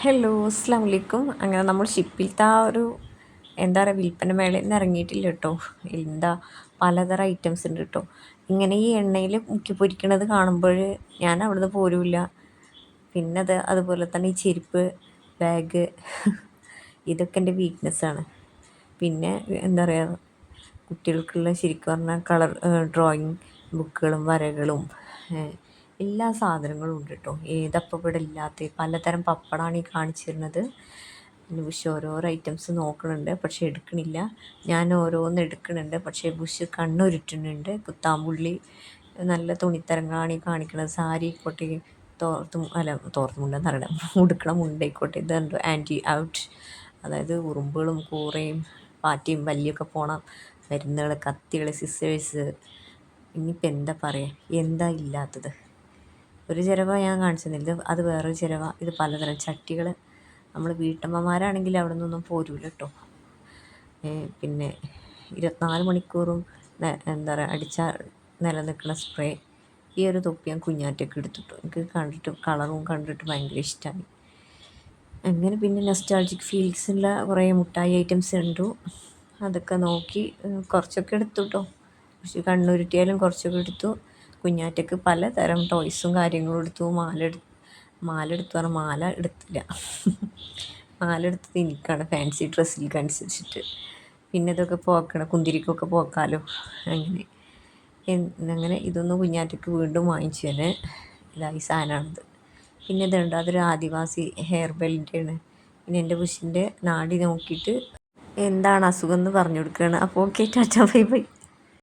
Hello അസ്സാം വലൈക്കും. അങ്ങനെ നമ്മൾ ഷിപ്പിലത്തെ ആ ഒരു എന്താ പറയുക വിൽപ്പന മേളയിൽ നിന്ന് ഇറങ്ങിയിട്ടില്ല കേട്ടോ. എന്താ പലതരം ഐറ്റംസ് ഉണ്ട് കേട്ടോ. ഇങ്ങനെ ഈ എണ്ണയിൽ മുക്കി പൊരിക്കണത് കാണുമ്പോൾ ഞാൻ അവിടുന്ന് പോരുമില്ല. പിന്നെ അതുപോലെ തന്നെ ഈ ചെരുപ്പ്, ബാഗ് ഇതൊക്കെ എൻ്റെ വീക്ക്നെസ്സാണ്. പിന്നെ എന്താ പറയുക കുട്ടികൾക്കുള്ള ശരിക്കും പറഞ്ഞാൽ കളർ ഡ്രോയിങ് ബുക്കുകളും വരകളും എല്ലാ സാധനങ്ങളും ഉണ്ട് കേട്ടോ. ഏതപ്പം ഇവിടെ ഇല്ലാത്ത പലതരം പപ്പടമാണ് ഈ കാണിച്ചു തരുന്നത്. ബുഷ് ഓരോരോ ഐറ്റംസ് നോക്കണുണ്ട്, പക്ഷെ എടുക്കണില്ല. ഞാൻ ഓരോന്ന് എടുക്കണുണ്ട്, പക്ഷേ ബുഷ് കണ്ണുരുട്ടുന്നുണ്ട്. കുത്താമ്പുള്ളി നല്ല തുണിത്തരങ്ങളാണ് ഈ കാണിക്കുന്നത്. സാരി ആയിക്കോട്ടെ, തോർത്തും മുണ്ടെന്ന് പറയണം, ഉടുക്കണ മുണ്ടായിക്കോട്ടെ, ഇതുണ്ട് ആൻറ്റി ഔട്ട്, അതായത് ഉറുമ്പുകളും കൂറയും പാറ്റയും വല്യൊക്കെ പോണ മരുന്നുകൾ, കത്തികൾ, സിസേഴ്സ്. ഇനിയിപ്പോൾ എന്താ പറയുക, എന്താ ഇല്ലാത്തത്? ഒരു ചിരവ ഞാൻ കാണിച്ചു തന്നില്ല, അത് വേറൊരു ചിരവ. ഇത് പലതരം ചട്ടികൾ. നമ്മൾ വീട്ടമ്മമാരാണെങ്കിൽ അവിടെ നിന്നൊന്നും പോരൂല കേട്ടോ. പിന്നെ 24 മണിക്കൂറും എന്താ പറയുക അടിച്ചാൽ നിലനിൽക്കുന്ന സ്പ്രേ. ഈ ഒരു തൊപ്പി ഞാൻ കുഞ്ഞാറ്റയ്ക്ക് എടുത്തിട്ടു. എനിക്ക് കണ്ടിട്ട് കളറും കണ്ടിട്ട് ഭയങ്കര ഇഷ്ടമായി. അങ്ങനെ പിന്നെ നൊസ്റ്റാൾജിക് ഫീൽസുള്ള കുറേ മുട്ടായി ഐറ്റംസ് ഉണ്ട്. അതൊക്കെ നോക്കി കുറച്ചൊക്കെ എടുത്തു കേട്ടോ. പക്ഷെ കണ്ണുരുട്ടിയാലും കുറച്ചൊക്കെ എടുത്തു. കുഞ്ഞാറ്റയ്ക്ക് പലതരം ടോയ്സും കാര്യങ്ങളും എടുത്തു. മാല എടുത്തു പറഞ്ഞാൽ മാല എടുത്തില്ല. മാല എടുത്തത് എനിക്കാണ്, ഫാൻസി ഡ്രസ്സിലേക്ക് അനുസരിച്ചിട്ട്. പിന്നെ ഇതൊക്കെ പോക്കണം, കുന്തിരിക്കൊക്കെ പോക്കാലോ. അങ്ങനെ ഇതൊന്നും കുഞ്ഞാറ്റയ്ക്ക് വീണ്ടും വാങ്ങിച്ചു തന്നെ. ഇതായി സാധനമാണിത്. പിന്നെ ഇതുണ്ട്, അതൊരു ആദിവാസി ഹെയർ ബെൽറ്റാണ്. പിന്നെ എൻ്റെ ബുഷിൻ്റെ നാടി നോക്കിയിട്ട് എന്താണ് അസുഖം എന്ന് പറഞ്ഞു കൊടുക്കുകയാണ്. അപ്പോൾ ഓക്കെ, ടാറ്റ ബൈ ബൈ.